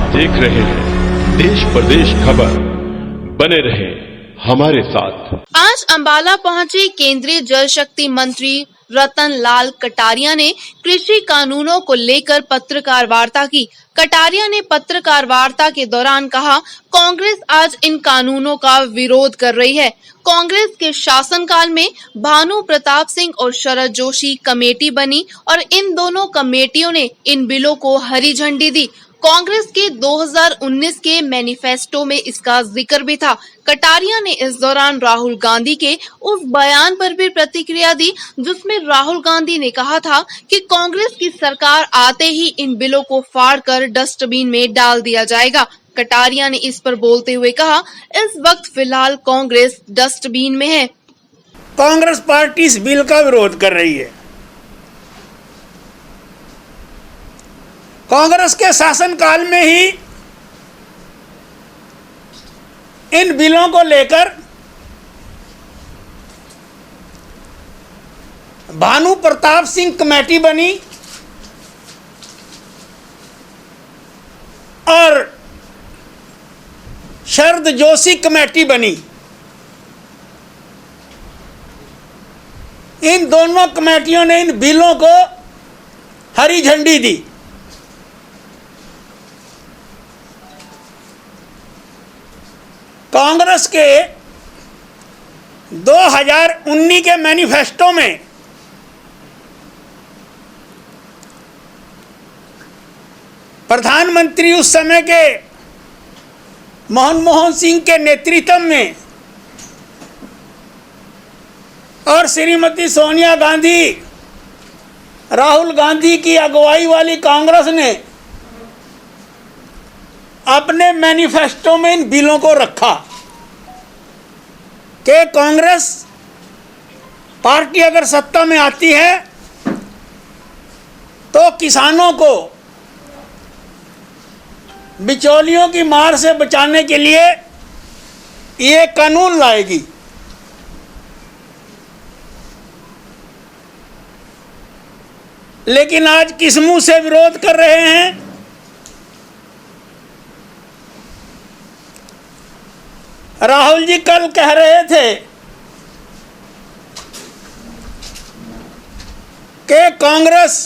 देख रहे हैं देश प्रदेश खबर, बने रहे हमारे साथ। आज अंबाला पहुंचे केंद्रीय जल शक्ति मंत्री रतन लाल कटारिया ने कृषि कानूनों को लेकर पत्रकार वार्ता की। कटारिया ने पत्रकार वार्ता के दौरान कहा, कांग्रेस आज इन कानूनों का विरोध कर रही है। कांग्रेस के शासनकाल में भानु प्रताप सिंह और शरद जोशी कमेटी बनी और इन दोनों कमेटियों ने इन बिलों को हरी झंडी दी। कांग्रेस के 2019 के मैनिफेस्टो में इसका जिक्र भी था। कटारिया ने इस दौरान राहुल गांधी के उस बयान पर भी प्रतिक्रिया दी जिसमें राहुल गांधी ने कहा था कि कांग्रेस की सरकार आते ही इन बिलों को फाड़कर डस्टबिन में डाल दिया जाएगा। कटारिया ने इस पर बोलते हुए कहा, इस वक्त फिलहाल कांग्रेस डस्टबिन में है। कांग्रेस पार्टी इस बिल का विरोध कर रही है। कांग्रेस के शासनकाल में ही इन बिलों को लेकर भानु प्रताप सिंह कमेटी बनी और शरद जोशी कमेटी बनी। इन दोनों कमेटियों ने इन बिलों को हरी झंडी दी। कांग्रेस के 2019 के मैनिफेस्टो में प्रधानमंत्री उस समय के मनमोहन सिंह के नेतृत्व में और श्रीमती सोनिया गांधी, राहुल गांधी की अगुवाई वाली कांग्रेस ने अपने मैनिफेस्टो में इन बिलों को रखा कि कांग्रेस पार्टी अगर सत्ता में आती है तो किसानों को बिचौलियों की मार से बचाने के लिए ये कानून लाएगी। लेकिन आज किस मुंह से विरोध कर रहे हैं? राहुल जी कल कह रहे थे कि कांग्रेस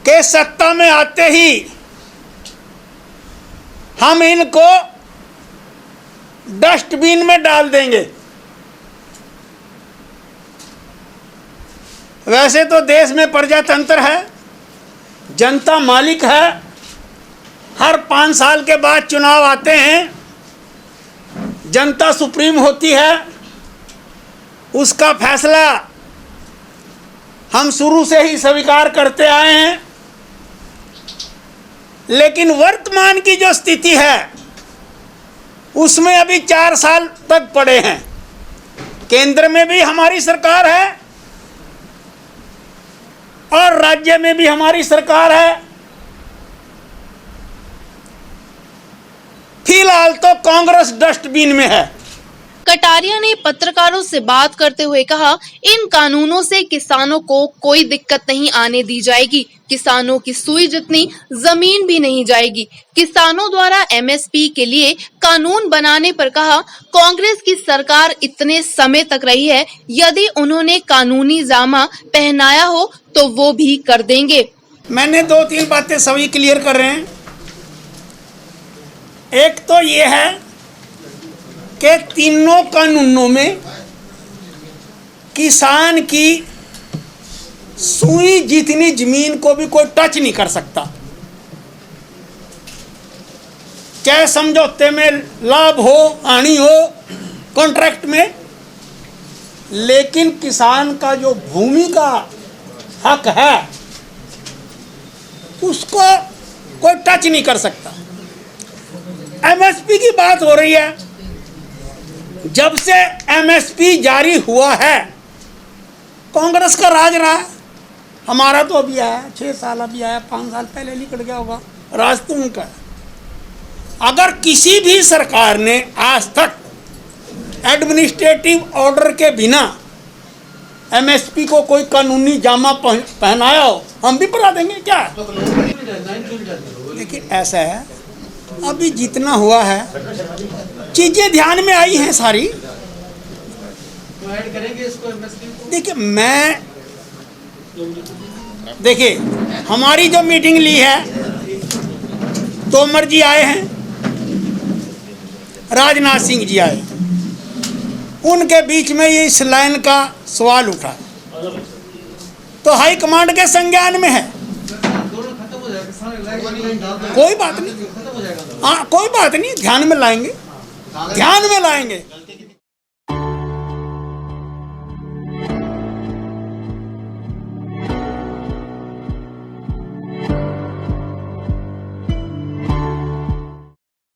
के सत्ता में आते ही हम इनको डस्टबिन में डाल देंगे। वैसे तो देश में प्रजातंत्र है, जनता मालिक है। हर 5 साल के बाद चुनाव आते हैं, जनता सुप्रीम होती है, उसका फैसला हम शुरू से ही स्वीकार करते आए हैं। लेकिन वर्तमान की जो स्थिति है उसमें अभी 4 साल तक पड़े हैं। केंद्र में भी हमारी सरकार है और राज्य में भी हमारी सरकार है। फिलहाल तो कांग्रेस डस्टबिन में है। कटारिया ने पत्रकारों से बात करते हुए कहा, इन कानूनों से किसानों को कोई दिक्कत नहीं आने दी जाएगी। किसानों की सुई जितनी जमीन भी नहीं जाएगी। किसानों द्वारा एमएसपी के लिए कानून बनाने पर कहा, कांग्रेस की सरकार इतने समय तक रही है, यदि उन्होंने कानूनी जामा पहनाया हो तो वो भी कर देंगे। मैंने 2-3 बातें सभी क्लियर कर रहे हैं। एक तो ये है कि तीनों कानूनों में किसान की सुई जितनी जमीन को भी कोई टच नहीं कर सकता, चाहे समझौते में लाभ हो, हानि हो, कॉन्ट्रैक्ट में। लेकिन किसान का जो भूमि का हक है उसको कोई टच नहीं कर सकता। एमएसपी की बात हो रही है। जब से एमएसपी जारी हुआ है कांग्रेस का राज रहा है। हमारा तो अभी आया 6 साल, अभी आया 5 साल पहले निकल गया होगा। राज तो उनका है। अगर किसी भी सरकार ने आज तक एडमिनिस्ट्रेटिव ऑर्डर के बिना एमएसपी को कोई कानूनी जामा पहनाया हो, हम भी पढ़ा देंगे क्या? देखिए ऐसा है, अभी जितना हुआ है चीजें ध्यान में आई हैं सारी। देखिए हमारी जो मीटिंग ली है, तोमर जी आए हैं, राजनाथ सिंह जी आए, उनके बीच में ये इस लाइन का सवाल उठा तो हाई कमांड के संज्ञान में है। कोई बात नहीं, हाँ कोई बात नहीं, ध्यान में लाएंगे, ध्यान में लाएंगे।